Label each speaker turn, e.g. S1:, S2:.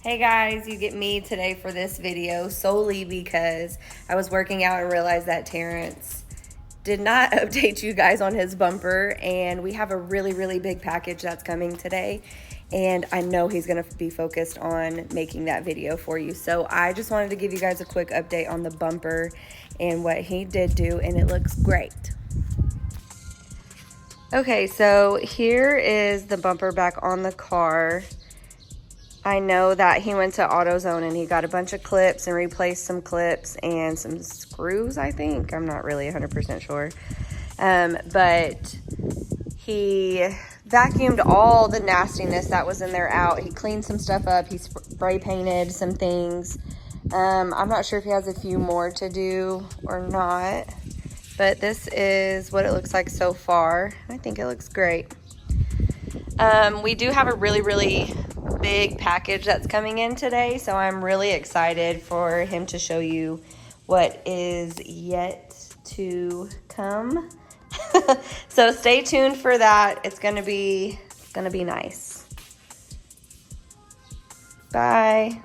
S1: Hey guys, you get me today for this video solely because I was working out and realized that Terrence did not update you guys on his bumper, and we have a really big package that's coming today, and I know he's gonna be focused on making that video for you. So I just wanted to give you guys a quick update on the bumper and what he did do, and it looks great. Okay, so here is the bumper back on the car. I know that he went to AutoZone and he got a bunch of clips and replaced some clips and some screws, I think. I'm not really 100% sure. But he vacuumed all the nastiness that was in there out. He cleaned some stuff up. He spray painted some things. I'm not sure if he has a few more to do or not. But this is what it looks like so far. I think it looks great. We do have a really big package that's coming in today, so I'm really excited for him to show you what is yet to come. So stay tuned for that. It's gonna be nice. Bye.